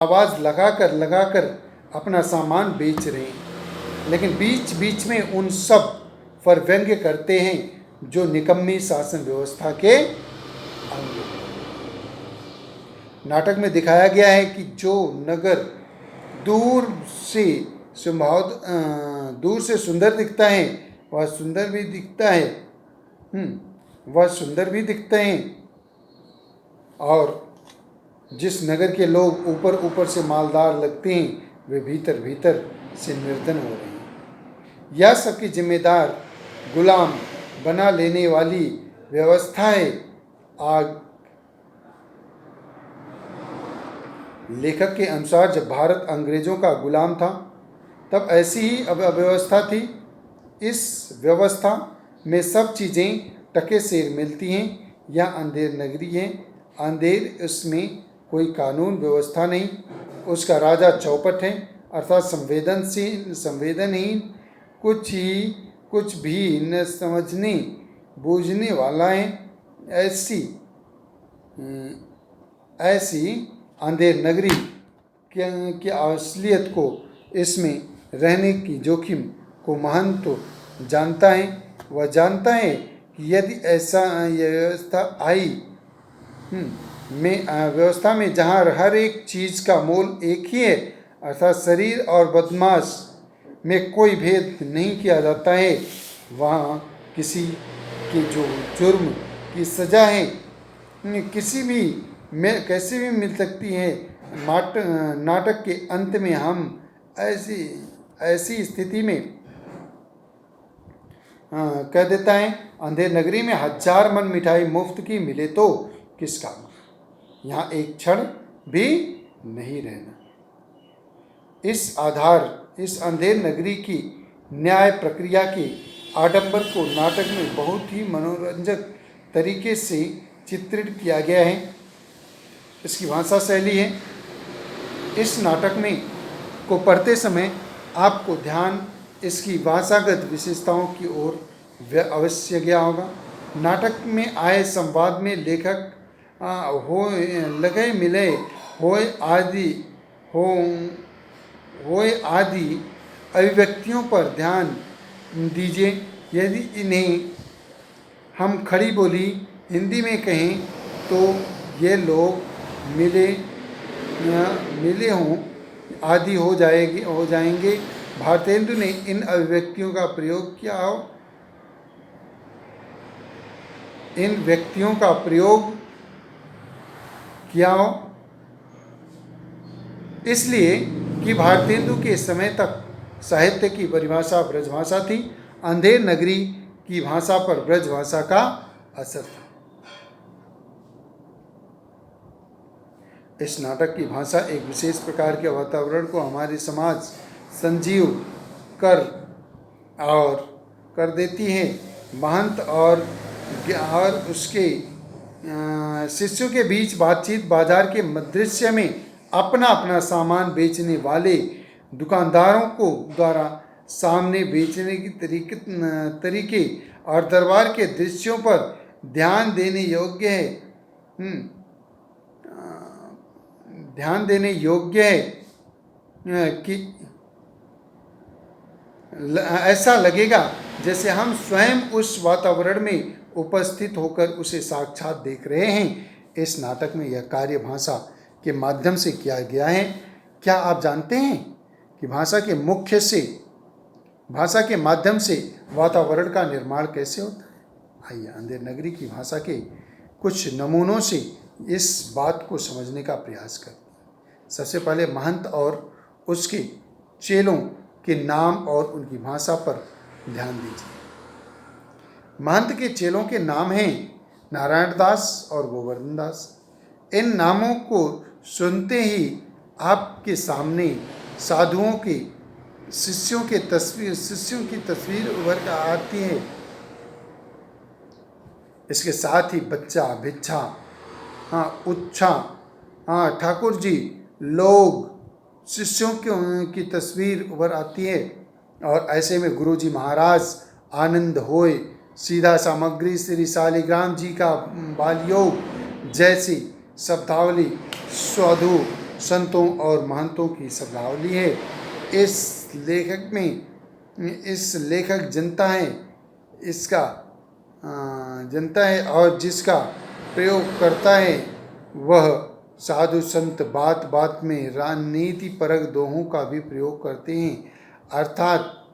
आवाज़ लगाकर अपना सामान बेच रहे हैं, लेकिन बीच बीच में उन सब पर व्यंग्य करते हैं जो निकम्मी शासन व्यवस्था के अंग। नाटक में दिखाया गया है कि जो नगर दूर से सुंदर दिखता है वह सुंदर भी दिखता है, वह सुंदर भी दिखते हैं, और जिस नगर के लोग ऊपर ऊपर से मालदार लगते हैं वे भीतर भीतर से निर्धन हो रहे हैं। यह सबकी जिम्मेदार गुलाम बना लेने वाली व्यवस्था है। आग लेखक के अनुसार जब भारत अंग्रेजों का गुलाम था तब ऐसी ही अव्यवस्था थी। इस व्यवस्था में सब चीज़ें टके से मिलती हैं। यह अंधेर नगरी है। अंधेर, उसमें कोई कानून व्यवस्था नहीं। उसका राजा चौपट है, अर्थात संवेदनहीन, कुछ भी न समझने बूझने वाला है। ऐसी अंधेर नगरी की असलियत को, इसमें रहने की जोखिम को महंत तो जानता है। वह जानता है कि यदि ऐसा व्यवस्था में जहाँ हर एक चीज़ का मोल एक ही है, अर्थात शरीर और बदमाश में कोई भेद नहीं किया जाता है, वहाँ किसी के जो जुर्म की सज़ा है कैसे भी मिल सकती है। नाटक के अंत में हम ऐसी स्थिति में कह देता है, अंधेर नगरी में 1000 मन मिठाई मुफ्त की मिले तो किस काम, यहाँ एक क्षण भी नहीं रहना। इस अंधेर नगरी की न्याय प्रक्रिया के आडंबर को नाटक में बहुत ही मनोरंजक तरीके से चित्रित किया गया है। इसकी भाषा शैली है। इस नाटक को पढ़ते समय आपको ध्यान इसकी भाषागत विशेषताओं की ओर अवश्य गया होगा। नाटक में आए संवाद में लेखक लगे मिले होए आदि अभिव्यक्तियों पर ध्यान दीजिए। यदि इन्हें हम खड़ी बोली हिंदी में कहें तो ये लोग मिले हों आदि हो जाएंगे। भारतेंदु ने इन अभिव्यक्तियों का प्रयोग किया हो इसलिए कि भारतेंदु के समय तक साहित्य की परिभाषा ब्रजभाषा थी। अंधेर नगरी की भाषा पर ब्रजभाषा का असर था। इस नाटक की भाषा एक विशेष प्रकार के वातावरण को हमारे समाज संजीव कर देती है। महंत और उसके शिष्यों के बीच बातचीत बाजार के दृश्य में अपना अपना सामान बेचने वाले दुकानदारों को द्वारा सामने बेचने की तरीके और दरबार के दृश्यों पर ध्यान देने योग्य है कि ऐसा लगेगा जैसे हम स्वयं उस वातावरण में उपस्थित होकर उसे साक्षात देख रहे हैं। इस नाटक में यह कार्य भाषा के माध्यम से किया गया है। क्या आप जानते हैं कि भाषा के माध्यम से वातावरण का निर्माण कैसे होता है? आइए अंधेर नगरी की भाषा के कुछ नमूनों से इस बात को समझने का प्रयास करते हैं। सबसे पहले महंत और उसके चेलों के नाम और उनकी भाषा पर ध्यान दीजिए। महंत के चेलों के नाम हैं नारायण दास और गोवर्धन दास। इन नामों को सुनते ही आपके सामने साधुओं के शिष्यों की तस्वीर उभर कर आती है। इसके साथ ही बच्चा, भिक्षा, उच्छा, ठाकुर जी, लोग, शिष्यों की तस्वीर उभर आती है। और ऐसे में गुरु जी महाराज आनंद होए, सीधा सामग्री श्री शालिग्राम जी का बालयोग जैसी शब्दावली, स्वधु, संतों और महंतों की शब्दावली है। इस लेखक जनता है और जिसका प्रयोग करता है वह साधु संत बात बात में राजनीति परक दोहों का भी प्रयोग करते हैं। अर्थात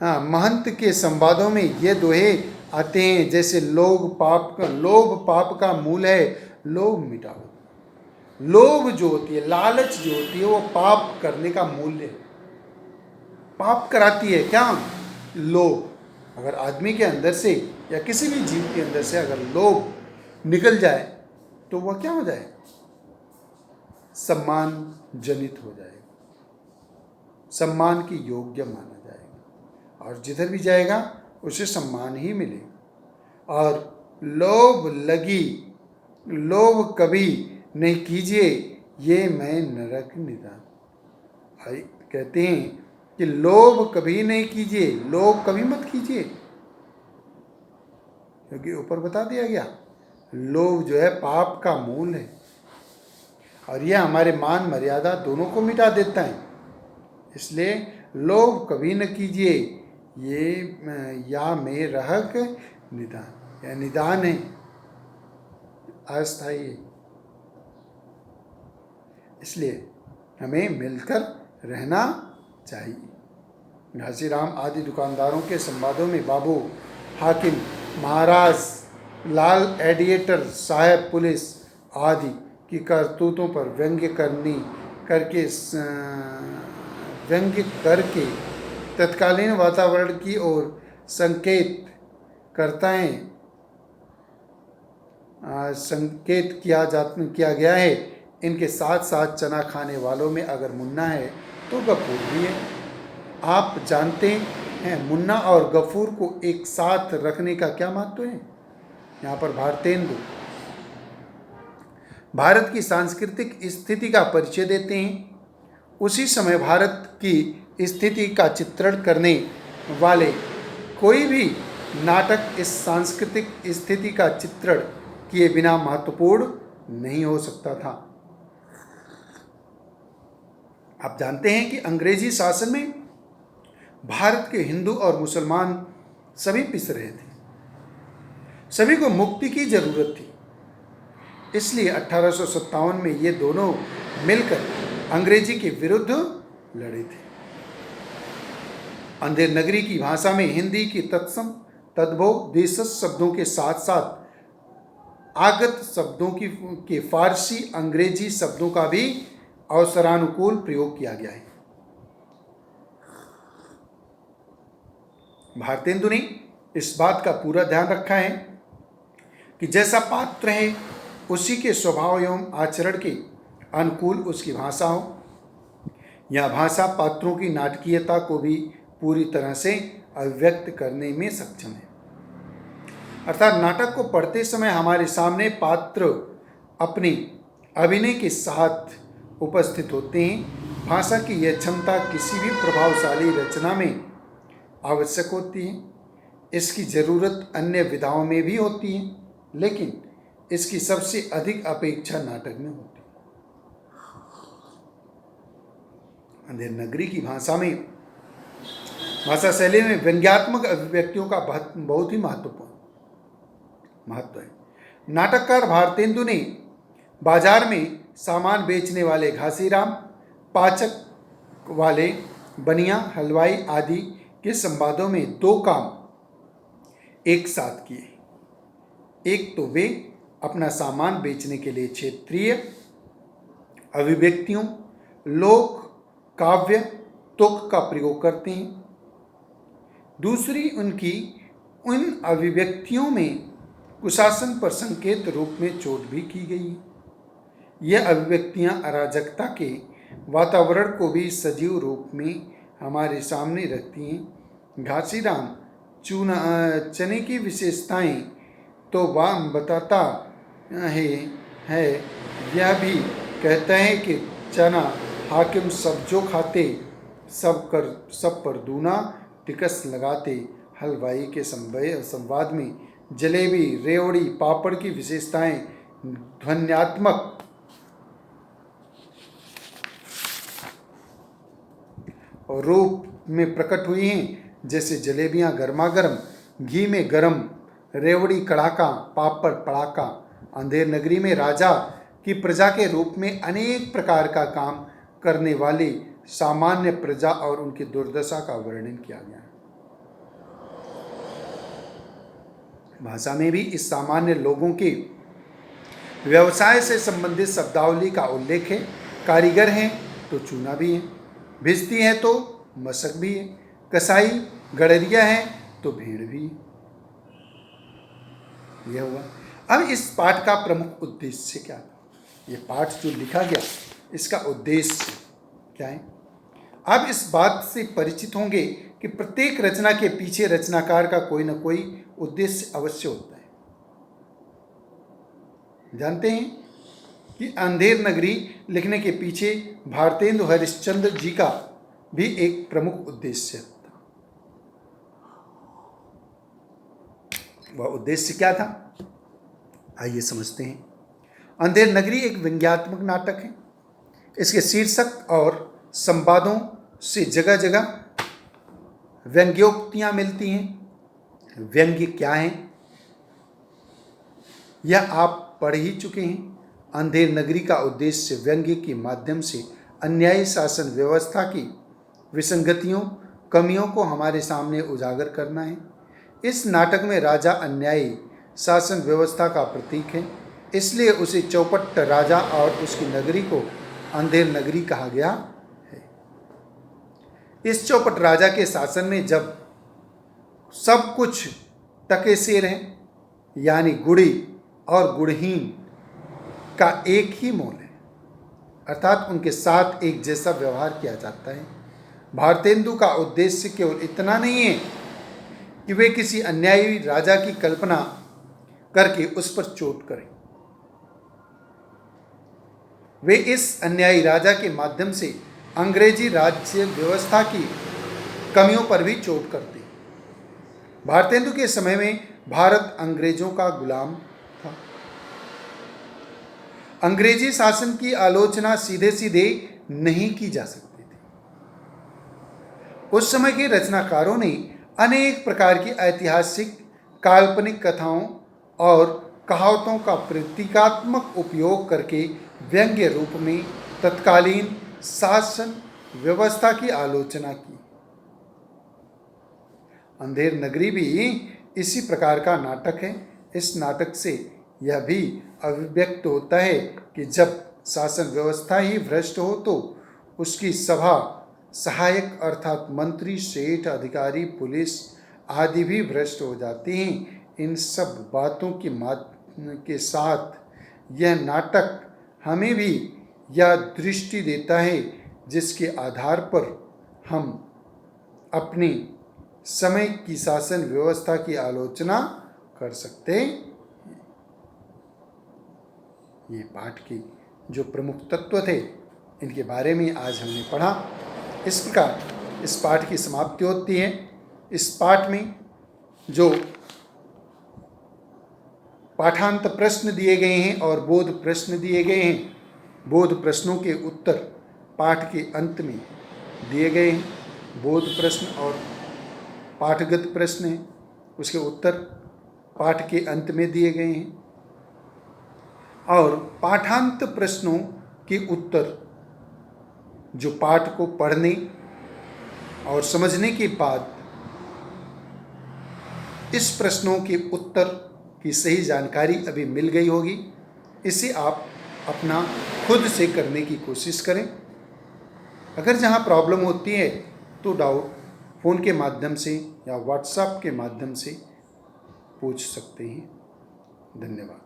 महंत के संवादों में ये दोहे आते हैं, जैसे लोभ पाप का मूल है, लोभ मिटाओ। लोभ जो होती है, लालच जो होती है, वो पाप करने का मूल्य है, पाप कराती है। क्या? लोभ। अगर आदमी के अंदर से या किसी भी जीव के अंदर से अगर लोभ निकल जाए तो वह क्या हो जाए? सम्मान जनित हो जाएगा, सम्मान की योग्य माना जाएगा और जिधर भी जाएगा उसे सम्मान ही मिलेगा। और लोभ कभी नहीं कीजिए, ये मैं नरक निदान। कहते हैं कि लोभ कभी नहीं कीजिए, लोभ कभी मत कीजिए, क्योंकि ऊपर बता दिया गया लोभ जो है पाप का मूल है और यह हमारे मान मर्यादा दोनों को मिटा देता है। इसलिए लोभ कभी न कीजिए, ये या में रहक निदान, यह निदान है, अस्थायी है। इसलिए हमें मिलकर रहना चाहिए। घासीराम आदि दुकानदारों के संवादों में बाबू हाकिम, महाराज, लाल एडिएटर साहब, पुलिस आदि की करतूतों पर व्यंग्य करके तत्कालीन वातावरण की ओर संकेत किया गया है। इनके साथ साथ चना खाने वालों में अगर मुन्ना है तो गफूर भी है। आप जानते हैं मुन्ना और गफूर को एक साथ रखने का क्या महत्व है? यहाँ पर भारतेंदु भारत की सांस्कृतिक स्थिति का परिचय देते हैं। उसी समय भारत की स्थिति का चित्रण करने वाले कोई भी नाटक इस सांस्कृतिक स्थिति का चित्रण किए बिना महत्वपूर्ण नहीं हो सकता था। आप जानते हैं कि अंग्रेजी शासन में भारत के हिंदू और मुसलमान सभी पिस रहे थे, सभी को मुक्ति की जरूरत थी। इसलिए 1857 में ये दोनों मिलकर अंग्रेजी के विरुद्ध लड़े थे। अंधेर नगरी की भाषा में हिंदी की तत्सम तद्भव देशज शब्दों के साथ साथ आगत शब्दों के फारसी अंग्रेजी शब्दों का भी अवसरानुकूल प्रयोग किया गया है। भारतेंदु ने इस बात का पूरा ध्यान रखा है कि जैसा पात्र है उसी के स्वभाव एवं आचरण के अनुकूल उसकी भाषा हो। यह भाषा पात्रों की नाटकीयता को भी पूरी तरह से अभिव्यक्त करने में सक्षम है। अर्थात नाटक को पढ़ते समय हमारे सामने पात्र अपने अभिनय के साथ उपस्थित होते हैं। भाषा की यह क्षमता किसी भी प्रभावशाली रचना में आवश्यक होती है। इसकी जरूरत अन्य विधाओं में भी होती है, लेकिन इसकी सबसे अधिक अपेक्षा नाटक में होती है। अंधेर नगरी की भाषा शैली में व्यंग्यात्मक अभिव्यक्तियों का बहुत ही महत्व है। नाटककार भारतेंदु ने बाजार में सामान बेचने वाले घासीराम, पाचक वाले, बनिया, हलवाई आदि के संवादों में दो काम एक साथ किए। एक तो वे अपना सामान बेचने के लिए क्षेत्रीय अभिव्यक्तियों, लोक काव्य, तुक का प्रयोग करते हैं। दूसरी उनकी उन अभिव्यक्तियों में कुशासन पर संकेत रूप में चोट भी की गई है। यह अभिव्यक्तियां अराजकता के वातावरण को भी सजीव रूप में हमारे सामने रखती हैं। घासीराम चने की विशेषताएं तो वह बताता है, यह भी कहता है कि चना हाकिम सब जो खाते, सब पर दूना टिकस लगाते। हलवाई के संवाद में जलेबी, रेवड़ी, पापड़ की विशेषताएं ध्वन्यात्मक और रूप में प्रकट हुई हैं, जैसे जलेबियां गर्मा गर्म, घी में गरम, रेवड़ी कड़ाका, पापड़ पड़ाका। अंधेर नगरी में राजा की प्रजा के रूप में अनेक प्रकार का काम करने वाली सामान्य प्रजा और उनकी दुर्दशा का वर्णन किया गया है। भाषा में भी इस सामान्य लोगों के व्यवसाय से संबंधित शब्दावली का उल्लेख है। कारीगर हैं तो चूना भी है, भिजती है तो मशक भी है, कसाई गड़रिया है तो भेड़ भी है। यह हुआ। अब इस पाठ का प्रमुख उद्देश्य क्या था? ये पाठ जो लिखा गया इसका उद्देश्य क्या है? आप इस बात से परिचित होंगे कि प्रत्येक रचना के पीछे रचनाकार का कोई न कोई उद्देश्य अवश्य होता है। जानते हैं कि अंधेर नगरी लिखने के पीछे भारतेंदु हरिश्चंद्र जी का भी एक प्रमुख उद्देश्य था। वह उद्देश्य क्या था? आइए समझते हैं। अंधेर नगरी एक व्यंग्यात्मक नाटक है। इसके शीर्षक और संवादों से जगह जगह व्यंग्योक्तियां मिलती हैं। व्यंग्य क्या है यह आप पढ़ ही चुके हैं। अंधेर नगरी का उद्देश्य व्यंग्य के माध्यम से अन्यायी शासन व्यवस्था की विसंगतियों, कमियों को हमारे सामने उजागर करना है। इस नाटक में राजा अन्यायी शासन व्यवस्था का प्रतीक है, इसलिए उसे चौपट राजा और उसकी नगरी को अंधेर नगरी कहा गया है। इस चौपट राजा के शासन में जब सब कुछ टकेसेर है, यानी गुड़ी और गुड़हीन का एक ही मोल है, अर्थात उनके साथ एक जैसा व्यवहार किया जाता है। भारतेंदु का उद्देश्य केवल इतना नहीं है कि वे किसी अन्यायी राजा की कल्पना करके उस पर चोट करें। वे इस अन्यायी राजा के माध्यम से अंग्रेजी राज्य व्यवस्था की कमियों पर भी चोट करते हैं। भारतेंदु के समय में भारत अंग्रेजों का गुलाम था। अंग्रेजी शासन की आलोचना सीधे सीधे नहीं की जा सकती थी। उस समय के रचनाकारों ने अनेक प्रकार की ऐतिहासिक, काल्पनिक कथाओं और कहावतों का प्रतीकात्मक उपयोग करके व्यंग्य रूप में तत्कालीन शासन व्यवस्था की आलोचना की। अंधेर नगरी भी इसी प्रकार का नाटक है। इस नाटक से यह भी अभिव्यक्त होता है कि जब शासन व्यवस्था ही भ्रष्ट हो तो उसकी सभा, सहायक अर्थात मंत्री, सेठ, अधिकारी, पुलिस आदि भी भ्रष्ट हो जाती हैं। इन सब बातों के साथ यह नाटक हमें भी यह दृष्टि देता है जिसके आधार पर हम अपनी समय की शासन व्यवस्था की आलोचना कर सकते हैं। ये पाठ के जो प्रमुख तत्व थे इनके बारे में आज हमने पढ़ा। इस प्रकार इस पाठ की समाप्ति होती है। इस पाठ में जो पाठांत प्रश्न दिए गए हैं और बोध प्रश्न दिए गए हैं, बोध प्रश्नों के उत्तर पाठ के अंत में दिए गए हैं। बोध प्रश्न और पाठगत प्रश्न हैं, उसके उत्तर पाठ के अंत में दिए गए हैं। और पाठांत प्रश्नों के उत्तर जो पाठ को पढ़ने और समझने के बाद इस प्रश्नों के उत्तर की सही जानकारी अभी मिल गई होगी, इसे आप अपना खुद से करने की कोशिश करें। अगर जहाँ प्रॉब्लम होती है तो डाउट फ़ोन के माध्यम से या व्हाट्सएप के माध्यम से पूछ सकते हैं। धन्यवाद।